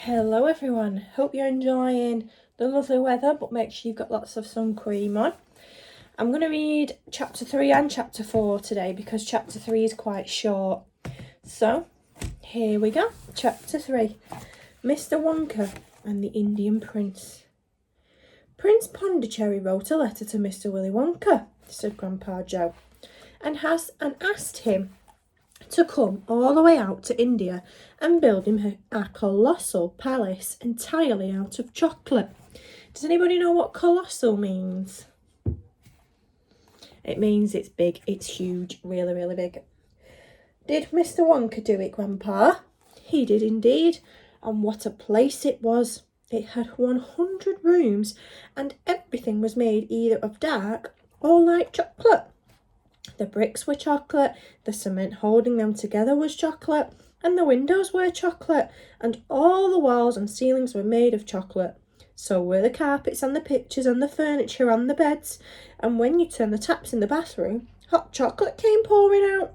Hello everyone, hope you're enjoying the lovely weather, but make sure you've got lots of sun cream on. I'm going to read chapter 3 and chapter 4 today because chapter 3 is quite short. So, here we go. Chapter 3. Mr. Wonka and the Indian Prince. Prince Pondicherry wrote a letter to Mr. Willy Wonka, said Grandpa Joe, and asked him to come all the way out to India and build him a colossal palace entirely out of chocolate. Does anybody know what colossal means? It means it's big, it's huge, really, really big. Did Mr. Wonka do it, Grandpa? He did indeed, and what a place it was. It had 100 rooms, and everything was made either of dark or light chocolate. The bricks were chocolate, the cement holding them together was chocolate, and the windows were chocolate, and all the walls and ceilings were made of chocolate. So were the carpets and the pictures and the furniture and the beds, and when you turned the taps in the bathroom, hot chocolate came pouring out.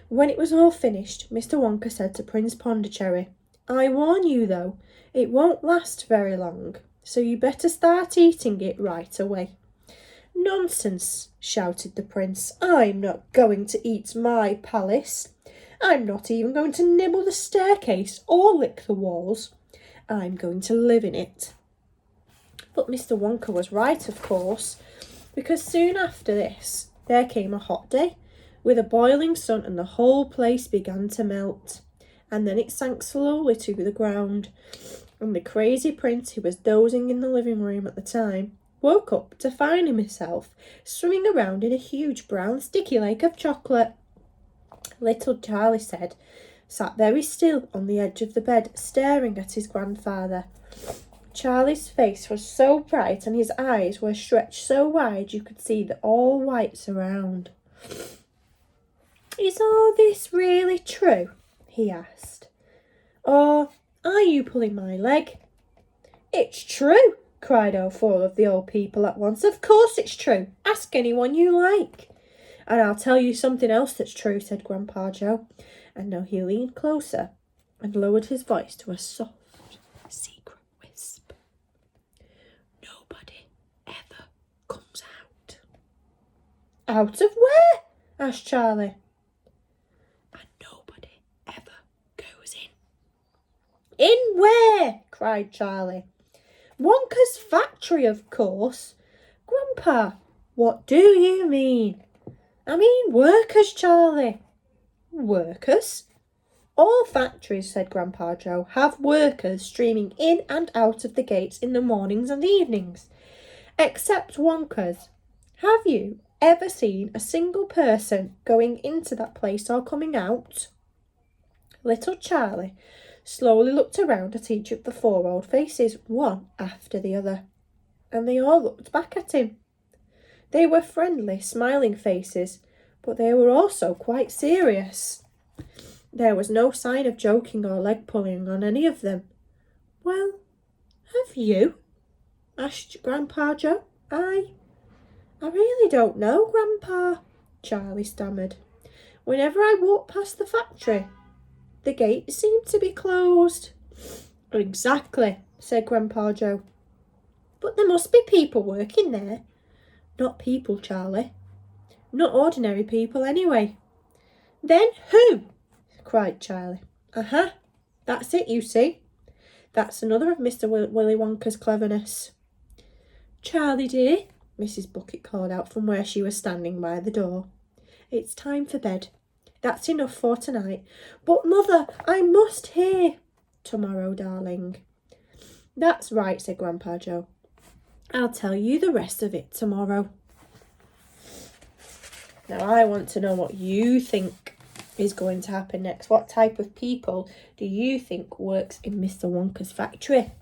When it was all finished, Mr. Wonka said to Prince Pondicherry, "I warn you, though, it won't last very long, so you better start eating it right away." "Nonsense," shouted the prince. "I'm not going to eat my palace. I'm not even going to nibble the staircase or lick the walls. I'm going to live in it." But Mr. Wonka was right, of course, because soon after this there came a hot day with a boiling sun and the whole place began to melt. And then it sank slowly to the ground, and the crazy prince, who was dozing in the living room at the time, woke up to find himself swimming around in a huge brown sticky lake of chocolate. Little Charlie sat very still on the edge of the bed, staring at his grandfather. Charlie's face was so bright and his eyes were stretched so wide you could see the all whites around. "Is all this really true?" he asked. "Or are you pulling my leg?" "It's true!" cried all four of the old people at once. "Of course it's true. Ask anyone you like." "And I'll tell you something else that's true," said Grandpa Joe. And now he leaned closer and lowered his voice to a soft, secret whisper. "Nobody ever comes out." "Out of where?" asked Charlie. "And nobody ever goes in." "In where?" cried Charlie. "Wonka's factory, of course." "Grandpa, what do you mean?" "I mean workers, Charlie." "Workers?" "All factories," said Grandpa Joe, "have workers streaming in and out of the gates in the mornings and evenings. Except Wonka's. Have you ever seen a single person going into that place or coming out?" Little Charlie slowly looked around at each of the four old faces, one after the other, and they all looked back at him. They were friendly, smiling faces, but they were also quite serious. There was no sign of joking or leg pulling on any of them. "Well, have you?" asked Grandpa Joe. I really don't know, Grandpa," Charlie stammered. "Whenever I walk past the factory, the gates seem to be closed." "Exactly," said Grandpa Joe. "But there must be people working there." "Not people, Charlie. Not ordinary people, anyway." "Then who?" cried Charlie. That's it, you see. That's another of Mr. Willy Wonka's cleverness." "Charlie, dear," Mrs. Bucket called out from where she was standing by the door, "it's time for bed. That's enough for tonight." "But, Mother, I must hear." "Tomorrow, darling." "That's right," said Grandpa Joe. "I'll tell you the rest of it tomorrow." Now, I want to know what you think is going to happen next. What type of people do you think works in Mr. Wonka's factory?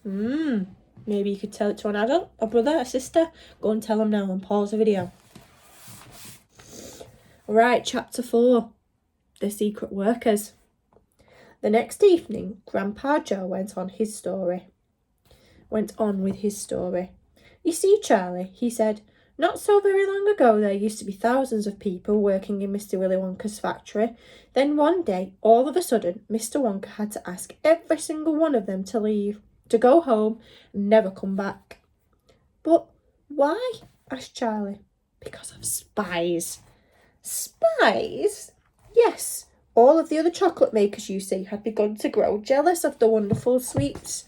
Maybe you could tell it to an adult, a brother, a sister. Go and tell them now and pause the video. Right, chapter 4. The Secret Workers. The next evening, Grandpa Joe went on with his story. "You see, Charlie," he said, Not so very long ago, there used to be thousands of people working in Mr. Willy Wonka's factory. Then one day, all of a sudden, Mr. Wonka had to ask every single one of them to leave, to go home and never come back. But why? Asked Charlie. Because of spies. Spies? Yes. All of the other chocolate makers, you see, had begun to grow jealous of the wonderful sweets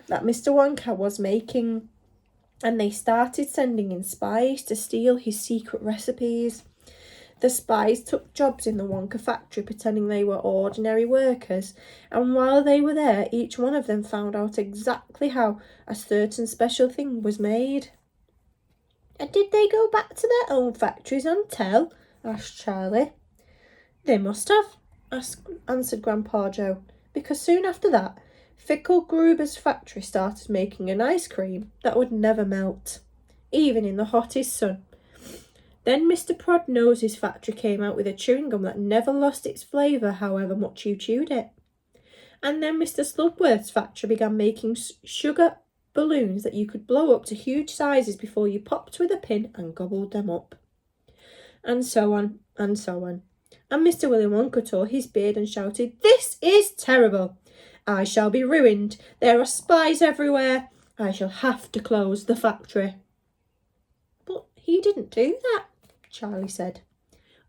that Mr. Wonka was making, and they started sending in spies to steal his secret recipes. The spies took jobs in the Wonka factory pretending they were ordinary workers, and while they were there, each one of them found out exactly how a certain special thing was made. And did they go back to their own factories and tell? Asked Charlie. They must have, answered Grandpa Joe, because soon after that, Fickle Gruber's factory started making an ice cream that would never melt, even in the hottest sun. Then Mr. Prodnose's factory came out with a chewing gum that never lost its flavour however much you chewed it. And then Mr. Slugworth's factory began making sugar balloons that you could blow up to huge sizes before you popped with a pin and gobbled them up. And so on, and so on. And Mr. Willy Wonka tore his beard and shouted, "This is terrible! I shall be ruined. There are spies everywhere. I shall have to close the factory." But he didn't do that, Charlie said.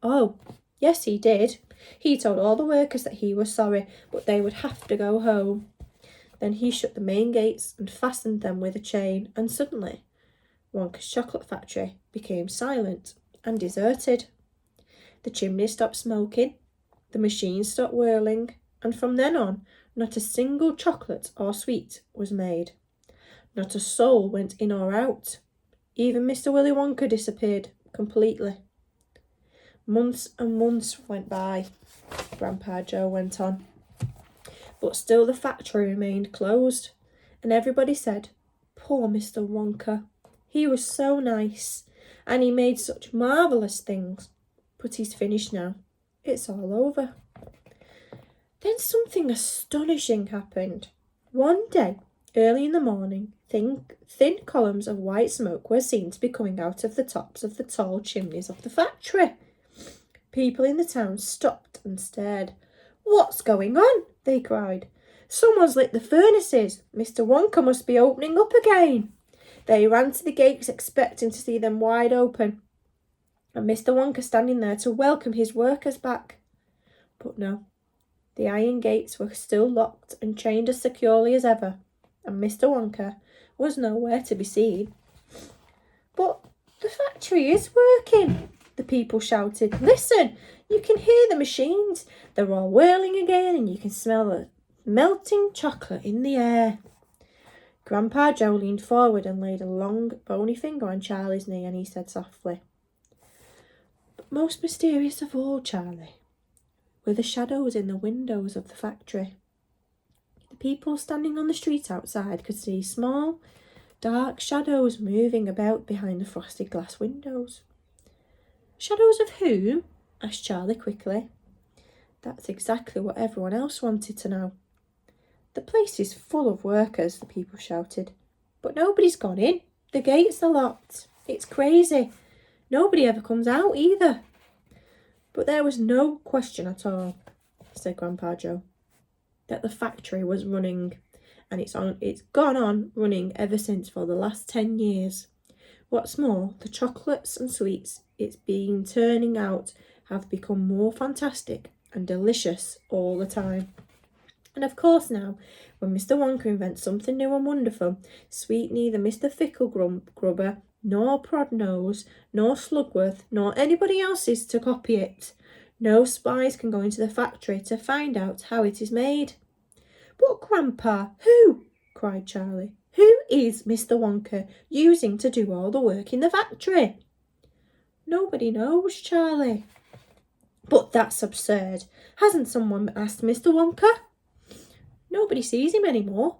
Oh, yes he did. He told all the workers that he was sorry, but they would have to go home. Then he shut the main gates and fastened them with a chain, and suddenly Wonka's chocolate factory became silent and deserted. The chimney stopped smoking, the machine stopped whirling, and from then on, not a single chocolate or sweet was made. Not a soul went in or out. Even Mr. Willy Wonka disappeared completely. Months and months went by, Grandpa Joe went on. But still the factory remained closed, and everybody said, "Poor Mr. Wonka. He was so nice, and he made such marvellous things. But he's finished now. It's all over." Then something astonishing happened. One day, early in the morning, thin columns of white smoke were seen to be coming out of the tops of the tall chimneys of the factory. People in the town stopped and stared. "What's going on?" they cried. "Someone's lit the furnaces. Mr. Wonka must be opening up again." They ran to the gates expecting to see them wide open, and Mr. Wonka standing there to welcome his workers back. But no, the iron gates were still locked and chained as securely as ever, and Mr. Wonka was nowhere to be seen. "But the factory is working," the people shouted. "Listen, you can hear the machines. They're all whirling again, and you can smell the melting chocolate in the air." Grandpa Joe leaned forward and laid a long, bony finger on Charlie's knee, and he said softly, "But most mysterious of all, Charlie, were the shadows in the windows of the factory. The people standing on the street outside could see small, dark shadows moving about behind the frosted glass windows." "Shadows of whom?" asked Charlie quickly. That's exactly what everyone else wanted to know. "The place is full of workers," the people shouted, "but nobody's gone in. The gates are locked. It's crazy. Nobody ever comes out either." But there was no question at all, said Grandpa Joe, that the factory was running, and it's gone on running ever since for the last 10 years. What's more, the chocolates and sweets it's been turning out have become more fantastic and delicious all the time. And of course now, when Mr. Wonka invents something new and wonderful, sweet neither Mr. Fickle Grubber, nor Prodnose, nor Slugworth, nor anybody else is to copy it. No spies can go into the factory to find out how it is made. "But Grandpa, who?" cried Charlie. "Who is Mr. Wonka using to do all the work in the factory?" "Nobody knows, Charlie." "But that's absurd. Hasn't someone asked Mr. Wonka?" "Nobody sees him anymore.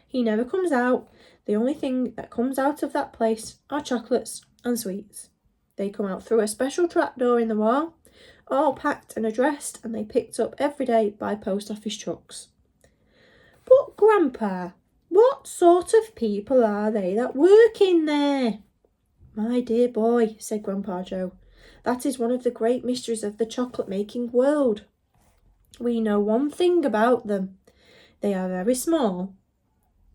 He never comes out. The only thing that comes out of that place are chocolates and sweets. They come out through a special trapdoor in the wall, all packed and addressed, and they picked up every day by post office trucks." "But Grandpa, what sort of people are they that work in there?" My dear boy, said Grandpa Joe, that is one of the great mysteries of the chocolate-making world. We know one thing about them. They are very small.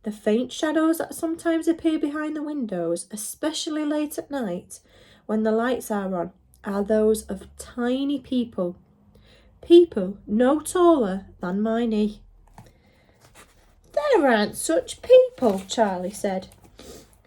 The faint shadows that sometimes appear behind the windows, especially late at night, when the lights are on, are those of tiny people. People no taller than my knee. There aren't such people, Charlie said.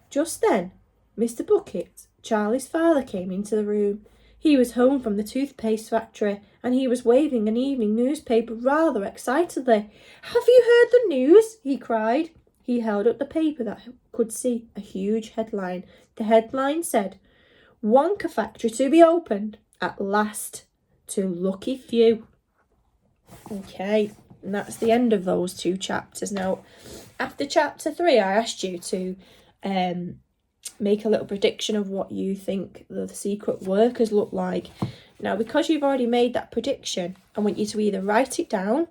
Just then, Mr. Bucket, Charlie's father, came into the room. He was home from the toothpaste factory, and he was waving an evening newspaper rather excitedly. Have you heard the news? He cried. He held up the paper that could see a huge headline. The headline said, Wonka factory to be opened at last to lucky few. Okay, and that's the end of those two chapters. Now, after chapter 3, I asked you to make a little prediction of what you think the secret workers look like. Now, because you've already made that prediction, I want you to either write it down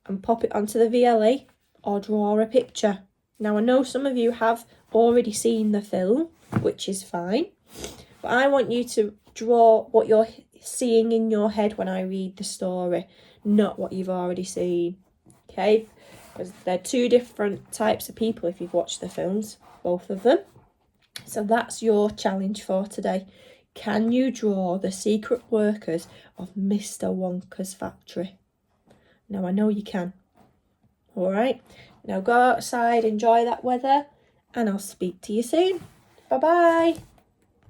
and pop it onto the VLE or draw a picture. Now, I know some of you have already seen the film, which is fine, but I want you to draw what you're seeing in your head when I read the story, not what you've already seen, okay? Because they're two different types of people if you've watched the films, both of them. So that's your challenge for today. Can you draw the secret workers of Mr. Wonka's factory? Now, I know you can. All right. Now go outside, enjoy that weather, and I'll speak to you soon. Bye-bye.